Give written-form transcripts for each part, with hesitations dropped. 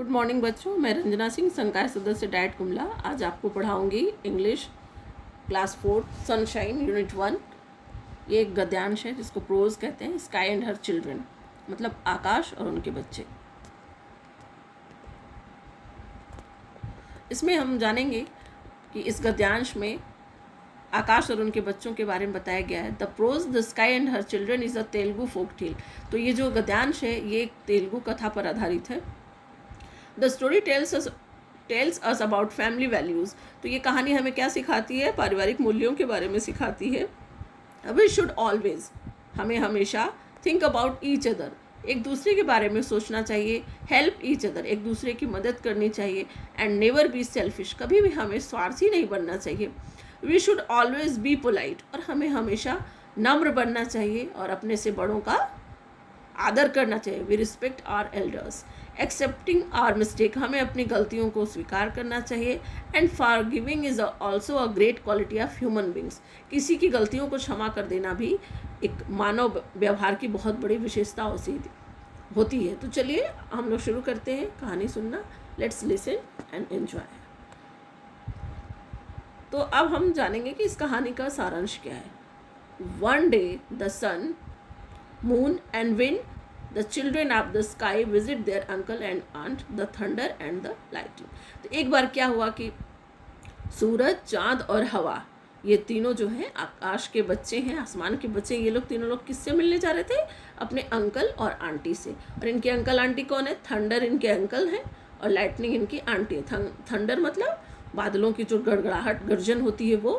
Good morning बच्चों, मैं रंजना सिंह, संकाय सदस्य डाइट कुमला। आज आपको पढ़ाऊंगी इंग्लिश क्लास 4 सनशाइन यूनिट 1। ये एक गद्यांश है जिसको प्रोज कहते हैं। स्काई एंड हर चिल्ड्रन मतलब आकाश और उनके बच्चे। इसमें हम जानेंगे कि इस गद्यांश में आकाश और उनके बच्चों के बारे में बताया गया है। The prose the sky and her children is a Telugu folk tale. तो ये जो गद्यांश है ये एक तेलुगु कथा पर आधारित है। The story tells us about family values. तो ये कहानी हमें क्या सिखाती है? पारिवारिक मूल्यों के बारे में सिखाती है। वी शुड ऑलवेज, हमें हमेशा थिंक अबाउट ईच अदर, एक दूसरे के बारे में सोचना चाहिए। हेल्प ईच अदर, एक दूसरे की मदद करनी चाहिए। एंड नेवर बी सेल्फिश, कभी भी हमें स्वार्थी नहीं बनना चाहिए। We should always be polite, और हमें हमेशा नम्र बनना चाहिए और अपने से बड़ों का आदर करना चाहिए। We respect our elders. Accepting our mistake, हमें अपनी गलतियों को स्वीकार करना चाहिए। And forgiving is also a great quality of human beings, किसी की गलतियों को क्षमा कर देना भी एक मानव व्यवहार की बहुत बड़ी विशेषता होती है। तो चलिए हम लोग शुरू करते हैं कहानी सुनना। Let's listen and enjoy. तो अब हम जानेंगे कि इस कहानी का सारांश क्या है। One day the sun, moon and wind, the children of the sky visit their uncle and aunt, the thunder and the lightning। तो एक बार क्या हुआ कि सूरज, चाँद और हवा, ये तीनों जो हैं आकाश के बच्चे हैं, आसमान के बच्चे। ये लोग तीनों लोग किससे मिलने जा रहे थे? अपने अंकल और आंटी से। और इनके अंकल आंटी कौन है? थंडर इनके अंकल हैं और लाइटनिंग इनकी आंटी है। थंडर मतलब बादलों की जो गड़गड़ाहट गर्जन होती है वो,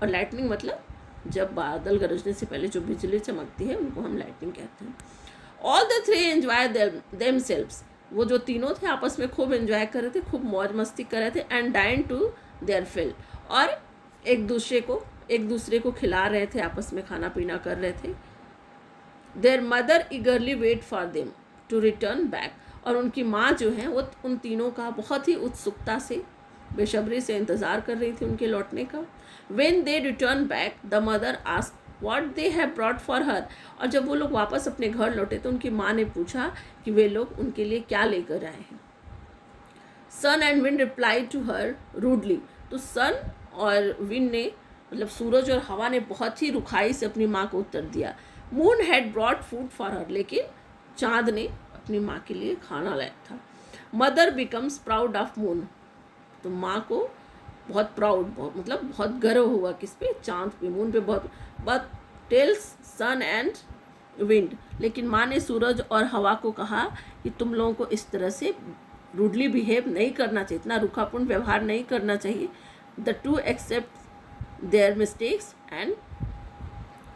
और लाइटनिंग मतलब जब बादल गरजने से पहले जो बिजली चमकती है उनको हम लाइटनिंग कहते हैं। All the three enjoy themselves, वो जो तीनों थे आपस में खूब एंजॉय कर रहे थे, खूब मौज मस्ती कर रहे थे। And dine to their fill, और एक दूसरे को खिला रहे थे, आपस में खाना पीना कर रहे थे। Their mother eagerly wait for them to return back, और उनकी माँ जो है वो उन तीनों का बहुत ही उत्सुकता से, बेसब्री से इंतज़ार कर रही थी उनके लौटने का। When they return back the mother asked what they have brought for her, और जब वो लोग वापस अपने घर लौटे तो उनकी माँ ने पूछा कि वे लोग उनके लिए क्या लेकर आए हैं। Sun and wind reply to her rudely, तो सन और विंड ने मतलब सूरज और हवा ने बहुत ही रुखाई से अपनी माँ को उत्तर दिया। Moon had brought food for her, लेकिन चाँद ने अपनी माँ के लिए खाना लाया था। Mother becomes proud of moon, तो माँ को बहुत प्राउड, मतलब बहुत गर्व हुआ किस पे? चाँद पे, मून पे बहुत। But tells sun and wind, लेकिन माँ ने सूरज और हवा को कहा कि तुम लोगों को इस तरह से रूडली बिहेव नहीं करना चाहिए, इतना रूखापूर्ण व्यवहार नहीं करना चाहिए। The to accept their mistakes and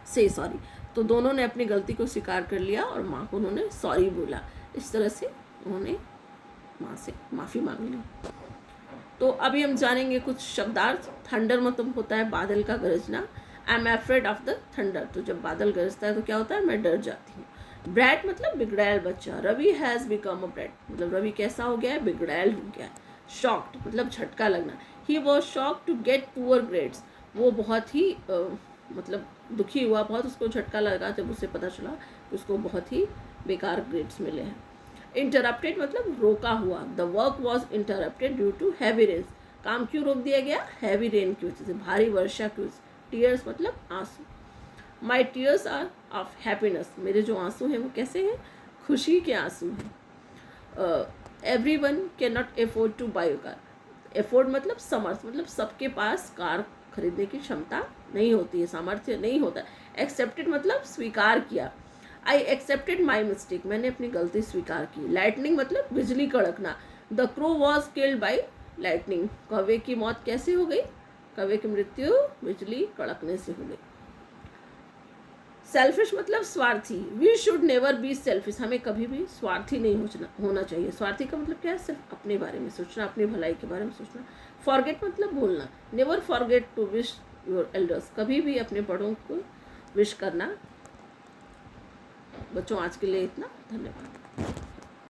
say sorry, तो दोनों ने अपनी गलती को स्वीकार कर लिया और माँ को उन्होंने सॉरी बोला। इस तरह से उन्होंने माँ से माफ़ी मांग ली। तो अभी हम जानेंगे कुछ शब्दार्थ। थंडर मतलब होता है बादल का गरजना। I am afraid of the thunder, तो जब बादल गरजता है तो क्या होता है? मैं डर जाती हूँ। ब्रैट मतलब बिगड़ैल बच्चा। Ravi has become a brat, मतलब रवि कैसा हो गया है? बिगड़ैल हो गया है। शॉक्ड मतलब झटका लगना। He was shocked to get poor grades, वो बहुत ही मतलब दुखी हुआ, बहुत उसको झटका लगा जब उसे पता चला कि उसको बहुत ही बेकार ग्रेड्स मिले हैं। इंटरप्टेड मतलब रोका हुआ। The work was interrupted due to heavy rains, काम क्यों रोक दिया गया? हैवी रेन की वजह से, भारी वर्षा की वजह से। टीयर्स मतलब आंसू। माई टीयर्स आर ऑफ हैप्पीनेस, मेरे जो आंसू हैं वो कैसे हैं? खुशी के आंसू हैं। Every one can not afford two by car, afford मतलब समर्थ, मतलब सबके पास कार खरीदने की क्षमता नहीं होती है, सामर्थ्य नहीं होता। एक्सेप्टेड मतलब स्वीकार किया। आई एक्सेप्टेड माई मिस्टेक, मैंने अपनी गलती स्वीकार की। लाइटनिंग मतलब बिजली कड़कना। The crow was killed by lightning, कौवे की मौत कैसे हो गई? कौवे की मृत्यु बिजली कड़कने से हो गई। सेल्फिश मतलब स्वार्थी। We should never be selfish, हमें कभी भी स्वार्थी नहीं होना चाहिए। स्वार्थी का मतलब क्या है? सिर्फ अपने बारे में सोचना, अपनी भलाई के बारे में सोचना। फॉरगेट मतलब भूलना। Never forget to wish your elders, कभी भी अपने बड़ों को विश करना। बच्चों आज के लिए इतना, धन्यवाद।